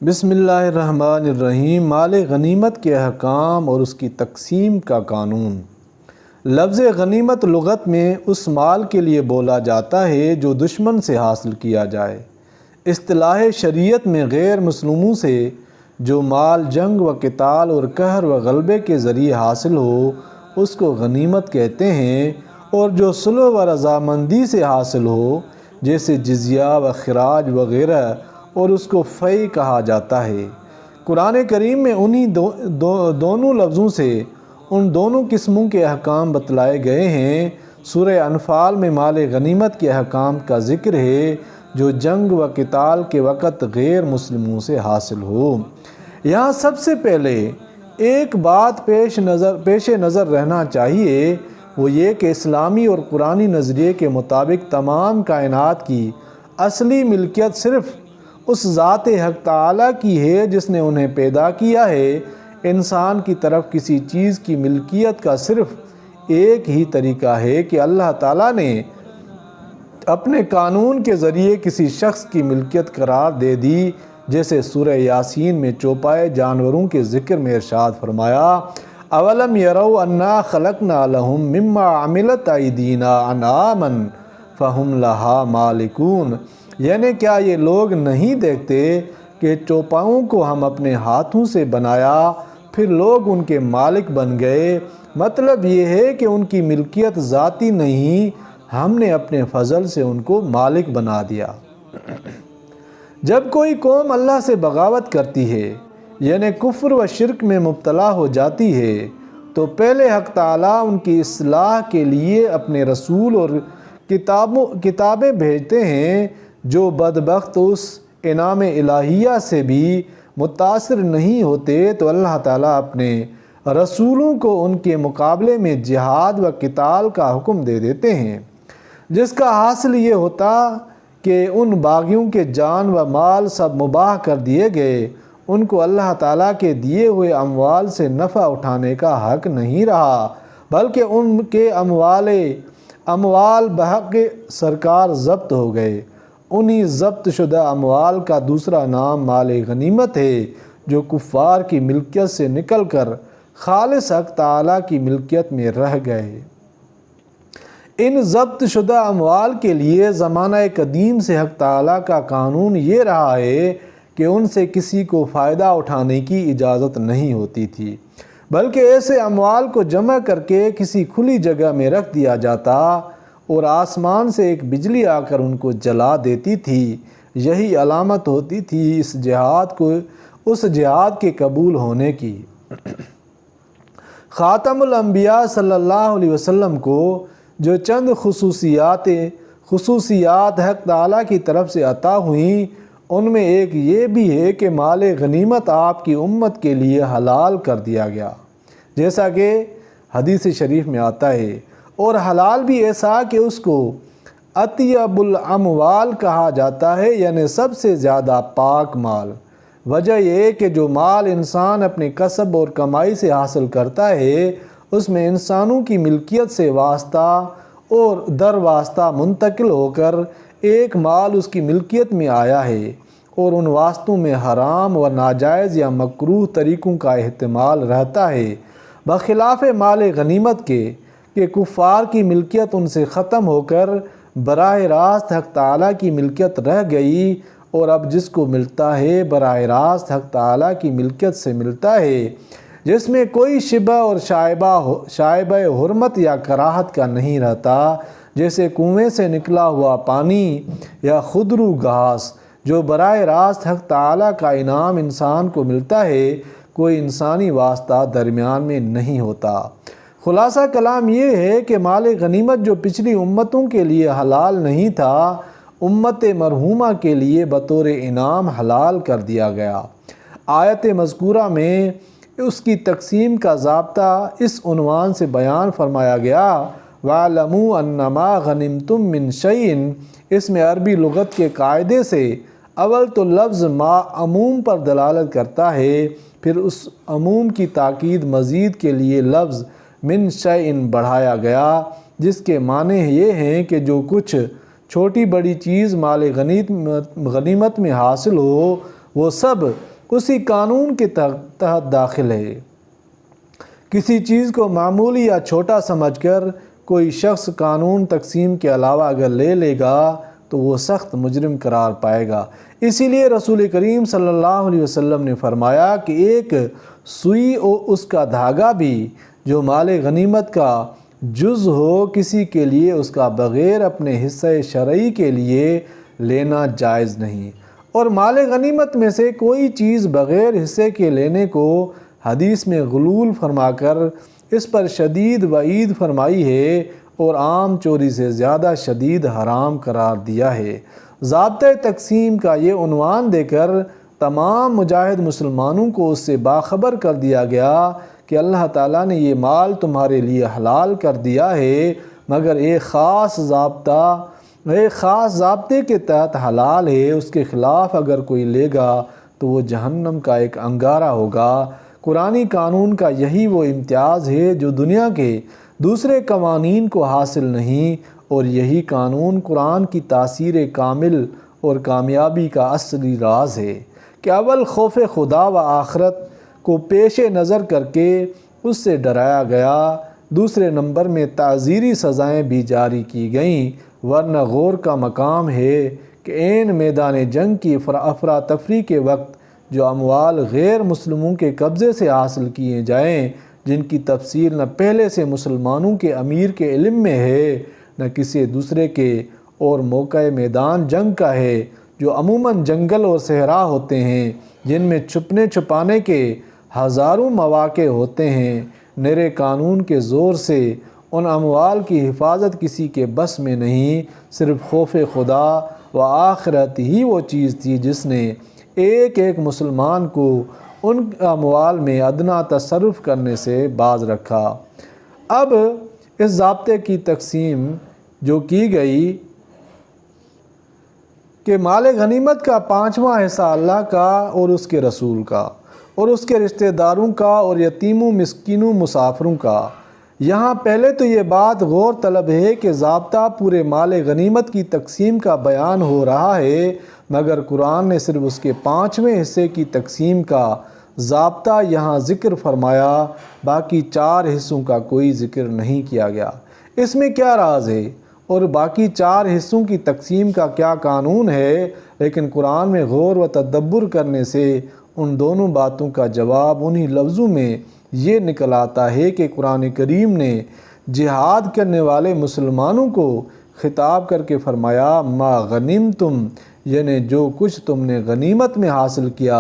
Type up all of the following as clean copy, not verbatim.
بسم اللہ الرحمن الرحیم۔ مال غنیمت کے احکام اور اس کی تقسیم کا قانون۔ لفظ غنیمت لغت میں اس مال کے لیے بولا جاتا ہے جو دشمن سے حاصل کیا جائے۔ اصطلاح شریعت میں غیر مسلموں سے جو مال جنگ و قتال اور قہر و غلبے کے ذریعے حاصل ہو اس کو غنیمت کہتے ہیں، اور جو صلح و رضامندی سے حاصل ہو جیسے جزیہ و خراج وغیرہ، اور اس کو فیء کہا جاتا ہے۔ قرآن کریم میں انہی دونوں لفظوں سے ان دونوں قسموں کے احکام بتلائے گئے ہیں۔ سورہ انفال میں مال غنیمت کے احکام کا ذکر ہے جو جنگ و قتال کے وقت غیر مسلموں سے حاصل ہو۔ یہاں سب سے پہلے ایک بات پیش نظر رہنا چاہیے، وہ یہ کہ اسلامی اور قرآنی نظریے کے مطابق تمام کائنات کی اصلی ملکیت صرف اس ذات حق تعالیٰ کی ہے جس نے انہیں پیدا کیا ہے۔ انسان کی طرف کسی چیز کی ملکیت کا صرف ایک ہی طریقہ ہے کہ اللہ تعالیٰ نے اپنے قانون کے ذریعے کسی شخص کی ملکیت قرار دے دی، جیسے سورہ یاسین میں چوپائے جانوروں کے ذکر میں ارشاد فرمایا، اولم یروا انا خلقنا لهم مما عملت ایدینا انعاما فہم لہا مالکون، یعنی کیا یہ لوگ نہیں دیکھتے کہ چوپاؤں کو ہم اپنے ہاتھوں سے بنایا پھر لوگ ان کے مالک بن گئے۔ مطلب یہ ہے کہ ان کی ملکیت ذاتی نہیں، ہم نے اپنے فضل سے ان کو مالک بنا دیا۔ جب کوئی قوم اللہ سے بغاوت کرتی ہے یعنی کفر و شرک میں مبتلا ہو جاتی ہے تو پہلے حق تعالیٰ ان کی اصلاح کے لیے اپنے رسول اور کتابیں بھیجتے ہیں جو بدبخت اس انعام الہیہ سے بھی متاثر نہیں ہوتے، تو اللہ تعالیٰ اپنے رسولوں کو ان کے مقابلے میں جہاد و قتال کا حکم دے دیتے ہیں، جس کا حاصل یہ ہوتا کہ ان باغیوں کے جان و مال سب مباح کر دیے گئے، ان کو اللہ تعالیٰ کے دیے ہوئے اموال سے نفع اٹھانے کا حق نہیں رہا، بلکہ ان کے اموال بحق سرکار ضبط ہو گئے۔ انہی ضبط شدہ اموال کا دوسرا نام مال غنیمت ہے جو کفار کی ملکیت سے نکل کر خالص حق تعالیٰ کی ملکیت میں رہ گئے۔ ان ضبط شدہ اموال کے لیے زمانہ قدیم سے حق تعالیٰ کا قانون یہ رہا ہے کہ ان سے کسی کو فائدہ اٹھانے کی اجازت نہیں ہوتی تھی، بلکہ ایسے اموال کو جمع کر کے کسی کھلی جگہ میں رکھ دیا جاتا اور آسمان سے ایک بجلی آ کر ان کو جلا دیتی تھی۔ یہی علامت ہوتی تھی اس جہاد کے قبول ہونے کی۔ خاتم الانبیاء صلی اللہ علیہ وسلم کو جو چند خصوصیات حق تعالیٰ کی طرف سے عطا ہوئیں، ان میں ایک یہ بھی ہے کہ مال غنیمت آپ کی امت کے لیے حلال کر دیا گیا، جیسا کہ حدیث شریف میں آتا ہے، اور حلال بھی ایسا کہ اس کو اطیب الاموال کہا جاتا ہے، یعنی سب سے زیادہ پاک مال۔ وجہ یہ کہ جو مال انسان اپنے کسب اور کمائی سے حاصل کرتا ہے اس میں انسانوں کی ملکیت سے واسطہ اور در واسطہ منتقل ہو کر ایک مال اس کی ملکیت میں آیا ہے، اور ان واسطوں میں حرام و ناجائز یا مکروہ طریقوں کا احتمال رہتا ہے، بخلاف مال غنیمت کے کہ کفار کی ملکیت ان سے ختم ہو کر براہ راست حق تعالیٰ کی ملکیت رہ گئی، اور اب جس کو ملتا ہے براہ راست حق تعالیٰ کی ملکیت سے ملتا ہے، جس میں کوئی شبہ اور شائبہ حرمت یا کراہت کا نہیں رہتا، جیسے کنویں سے نکلا ہوا پانی یا خودرو گھاس جو براہ راست حق تعالیٰ کا انعام انسان کو ملتا ہے، کوئی انسانی واسطہ درمیان میں نہیں ہوتا۔ خلاصہ کلام یہ ہے کہ مال غنیمت جو پچھلی امتوں کے لیے حلال نہیں تھا، امت مرحومہ کے لیے بطور انعام حلال کر دیا گیا۔ آیت مذکورہ میں اس کی تقسیم کا ضابطہ اس عنوان سے بیان فرمایا گیا، وَاعْلَمُوا أَنَّمَا غَنِمْتُم مِّن شَيْءٍ۔ اس میں عربی لغت کے قاعدے سے اول تو لفظ ما عموم پر دلالت کرتا ہے، پھر اس عموم کی تاکید مزید کے لیے لفظ من شیء بڑھایا گیا، جس کے معنی یہ ہیں کہ جو کچھ چھوٹی بڑی چیز مال غنیمت میں حاصل ہو وہ سب اسی قانون کے تحت داخل ہے۔ کسی چیز کو معمولی یا چھوٹا سمجھ کر کوئی شخص قانون تقسیم کے علاوہ اگر لے گا تو وہ سخت مجرم قرار پائے گا۔ اسی لیے رسول کریم صلی اللہ علیہ وسلم نے فرمایا کہ ایک سوئی اور اس کا دھاگا بھی جو مال غنیمت کا جز ہو کسی کے لیے اس کا بغیر اپنے حصہ شرعی کے لیے لینا جائز نہیں، اور مال غنیمت میں سے کوئی چیز بغیر حصے کے لینے کو حدیث میں غلول فرما کر اس پر شدید وعید فرمائی ہے اور عام چوری سے زیادہ شدید حرام قرار دیا ہے۔ ضابطۂ تقسیم کا یہ عنوان دے کر تمام مجاہد مسلمانوں کو اس سے باخبر کر دیا گیا کہ اللہ تعالیٰ نے یہ مال تمہارے لیے حلال کر دیا ہے، مگر ایک خاص ضابطے کے تحت حلال ہے۔ اس کے خلاف اگر کوئی لے گا تو وہ جہنم کا ایک انگارہ ہوگا۔ قرآنی قانون کا یہی وہ امتیاز ہے جو دنیا کے دوسرے قوانین کو حاصل نہیں، اور یہی قانون قرآن کی تاثیر کامل اور کامیابی کا اصلی راز ہے کہ اول خوف خدا و آخرت کو پیش نظر کر کے اس سے ڈرایا گیا، دوسرے نمبر میں تعزیری سزائیں بھی جاری کی گئیں، ورنہ غور کا مقام ہے کہ عین میدان جنگ کی افراتفری کے وقت جو اموال غیر مسلموں کے قبضے سے حاصل کیے جائیں، جن کی تفصیل نہ پہلے سے مسلمانوں کے امیر کے علم میں ہے نہ کسی دوسرے کے، اور موقع میدان جنگ کا ہے جو عموماً جنگل اور صحرا ہوتے ہیں، جن میں چھپنے چھپانے کے ہزاروں مواقع ہوتے ہیں۔ نئے قانون کے زور سے ان اموال کی حفاظت کسی کے بس میں نہیں، صرف خوف خدا و آخرت ہی وہ چیز تھی جس نے ایک مسلمان کو ان اموال میں ادنا تصرف کرنے سے باز رکھا۔ اب اس ضابطے کی تقسیم جو کی گئی کہ مال غنیمت کا 5واں حصہ اللہ کا اور اس کے رسول کا اور اس کے رشتہ داروں کا اور یتیموں مسکینوں مسافروں کا۔ یہاں پہلے تو یہ بات غور طلب ہے کہ ضابطہ پورے مال غنیمت کی تقسیم کا بیان ہو رہا ہے، مگر قرآن نے صرف اس کے 5ویں حصے کی تقسیم کا ضابطہ یہاں ذکر فرمایا، باقی 4 حصوں کا کوئی ذکر نہیں کیا گیا۔ اس میں کیا راز ہے اور باقی 4 حصوں کی تقسیم کا کیا قانون ہے؟ لیکن قرآن میں غور و تدبر کرنے سے ان دونوں باتوں کا جواب انہی لفظوں میں یہ نکل آتا ہے کہ قرآن کریم نے جہاد کرنے والے مسلمانوں کو خطاب کر کے فرمایا ما غنمتم، یعنی جو کچھ تم نے غنیمت میں حاصل کیا۔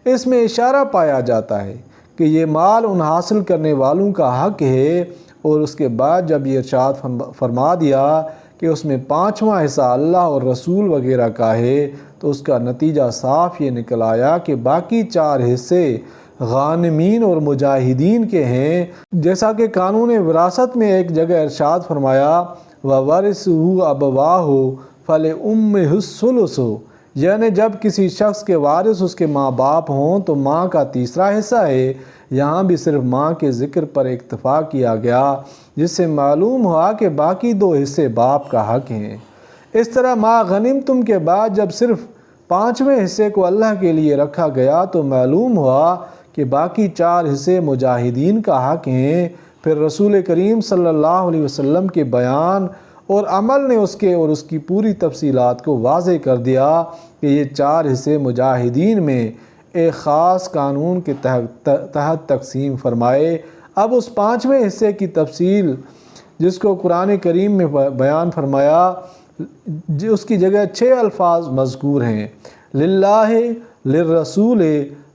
اس میں اشارہ پایا جاتا ہے کہ یہ مال ان حاصل کرنے والوں کا حق ہے، اور اس کے بعد جب یہ ارشاد فرما دیا کہ اس میں 5واں حصہ اللہ اور رسول وغیرہ کا ہے، تو اس کا نتیجہ صاف یہ نکل آیا کہ باقی 4 حصے غانمین اور مجاہدین کے ہیں، جیسا کہ قانون وراثت میں ایک جگہ ارشاد فرمایا وَوَرِثُهُ أَبَوَاهُ فَلِأُمِّهِ الثُّلُثُ، یعنی جب کسی شخص کے وارث اس کے ماں باپ ہوں تو ماں کا تیسرا حصہ ہے۔ یہاں بھی صرف ماں کے ذکر پر اکتفا کیا گیا، جس سے معلوم ہوا کہ باقی 2 حصے باپ کا حق ہیں۔ اس طرح ما غنمتم کے بعد جب صرف 5ویں حصے کو اللہ کے لیے رکھا گیا تو معلوم ہوا کہ باقی 4 حصے مجاہدین کا حق ہیں۔ پھر رسول کریم صلی اللہ علیہ وسلم کے بیان اور عمل نے اس کی پوری تفصیلات کو واضح کر دیا کہ یہ 4 حصے مجاہدین میں ایک خاص قانون کے تحت تقسیم فرمائے۔ اب اس 5ویں حصے کی تفصیل جس کو قرآن کریم میں بیان فرمایا، اس کی جگہ 6 الفاظ مذکور ہیں، للہ، للرسول،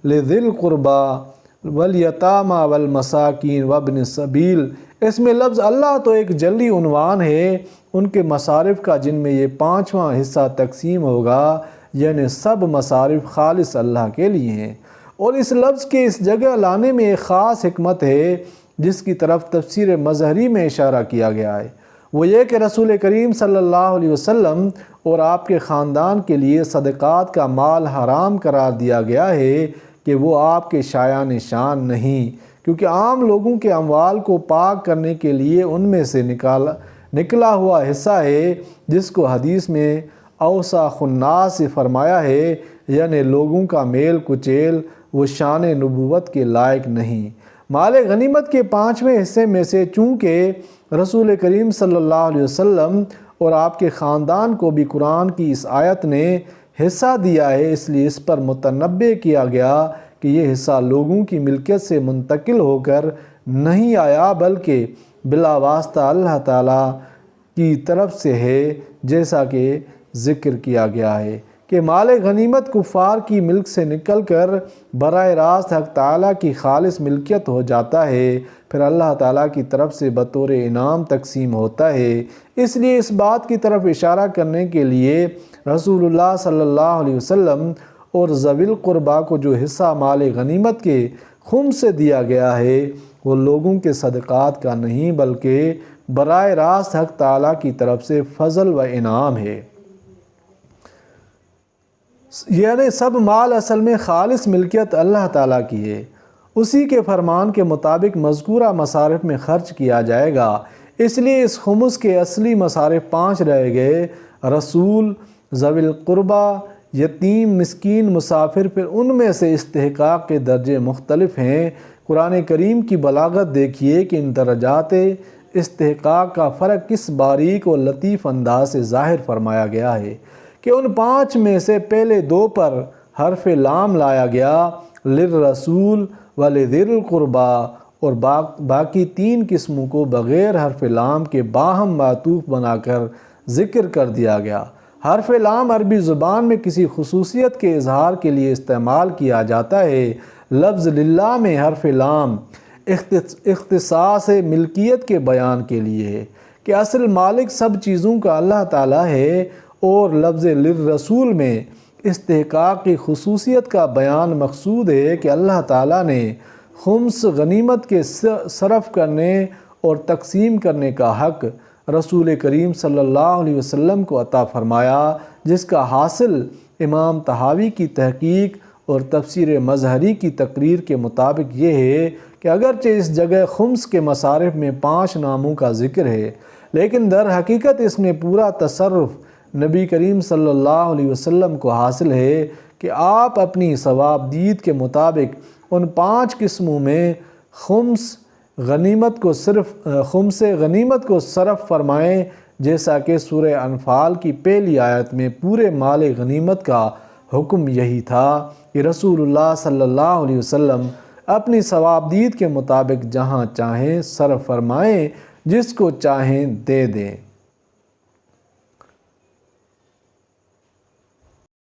لذی القربى والیتامى والمساکین وابن السبیل۔ اس میں لفظ اللہ تو ایک جلی عنوان ہے ان کے مصارف کا جن میں یہ 5واں حصہ تقسیم ہوگا، یعنی سب مصارف خالص اللہ کے لیے ہیں۔ اور اس لفظ کے اس جگہ لانے میں ایک خاص حکمت ہے جس کی طرف تفسیر مظہری میں اشارہ کیا گیا ہے، وہ یہ کہ رسول کریم صلی اللہ علیہ وسلم اور آپ کے خاندان کے لیے صدقات کا مال حرام قرار دیا گیا ہے کہ وہ آپ کے شایان شان نہیں، کیونکہ عام لوگوں کے اموال کو پاک کرنے کے لیے ان میں سے نکلا ہوا حصہ ہے، جس کو حدیث میں اوساخ الناس سے فرمایا ہے، یعنی لوگوں کا میل کچیل وہ شان نبوت کے لائق نہیں۔ مال غنیمت کے 5ویں حصے میں سے چونکہ رسول کریم صلی اللہ علیہ وسلم اور آپ کے خاندان کو بھی قرآن کی اس آیت نے حصہ دیا ہے، اس لیے اس پر متنبہ کیا گیا کہ یہ حصہ لوگوں کی ملکیت سے منتقل ہو کر نہیں آیا بلکہ بلا واسطہ اللہ تعالیٰ کی طرف سے ہے، جیسا کہ ذکر کیا گیا ہے کہ مال غنیمت کفار کی ملک سے نکل کر براہ راست حق تعالیٰ کی خالص ملکیت ہو جاتا ہے، پھر اللہ تعالیٰ کی طرف سے بطور انعام تقسیم ہوتا ہے۔ اس لیے اس بات کی طرف اشارہ کرنے کے لیے رسول اللہ صلی اللہ علیہ وسلم اور ذوی القربیٰ کو جو حصہ مال غنیمت کے خمس سے دیا گیا ہے وہ لوگوں کے صدقات کا نہیں بلکہ براہ راست حق تعالیٰ کی طرف سے فضل و انعام ہے۔ یعنی سب مال اصل میں خالص ملکیت اللہ تعالیٰ کی ہے، اسی کے فرمان کے مطابق مذکورہ مصارف میں خرچ کیا جائے گا۔ اس لیے اس خمس کے اصلی مصارف 5 رہ گئے: رسول، ذوی القربیٰ، یتیم، مسکین، مسافر، پھر ان میں سے استحقاق کے درجے مختلف ہیں۔ قرآن کریم کی بلاغت دیکھیے کہ ان درجات استحقاق کا فرق کس باریک و لطیف انداز سے ظاہر فرمایا گیا ہے کہ ان 5 میں سے پہلے 2 پر حرف لام لایا گیا، للرسول ولذی القربیٰ، اور باقی 3 قسموں کو بغیر حرف لام کے باہم معطوف بنا کر ذکر کر دیا گیا۔ حرف لام عربی زبان میں کسی خصوصیت کے اظہار کے لیے استعمال کیا جاتا ہے۔ لفظ للہ میں حرف لام اختصاص ملکیت کے بیان کے لیے ہے کہ اصل مالک سب چیزوں کا اللہ تعالیٰ ہے، اور لفظ للرسول میں استحقاق کی خصوصیت کا بیان مقصود ہے کہ اللہ تعالیٰ نے خمس غنیمت کے صرف کرنے اور تقسیم کرنے کا حق رسول کریم صلی اللہ علیہ وسلم کو عطا فرمایا، جس کا حاصل امام طحاوی کی تحقیق اور تفسیر مظہری کی تقریر کے مطابق یہ ہے کہ اگرچہ اس جگہ خمس کے مصارف میں 5 ناموں کا ذکر ہے، لیکن در حقیقت اس میں پورا تصرف نبی کریم صلی اللہ علیہ وسلم کو حاصل ہے کہ آپ اپنی ثوابدید کے مطابق ان 5 قسموں میں خمس غنیمت کو صرف فرمائیں، جیسا کہ سورہ انفال کی پہلی آیت میں پورے مال غنیمت کا حکم یہی تھا کہ رسول اللہ صلی اللہ علیہ وسلم اپنی ثوابدید کے مطابق جہاں چاہیں صرف فرمائیں، جس کو چاہیں دے دیں۔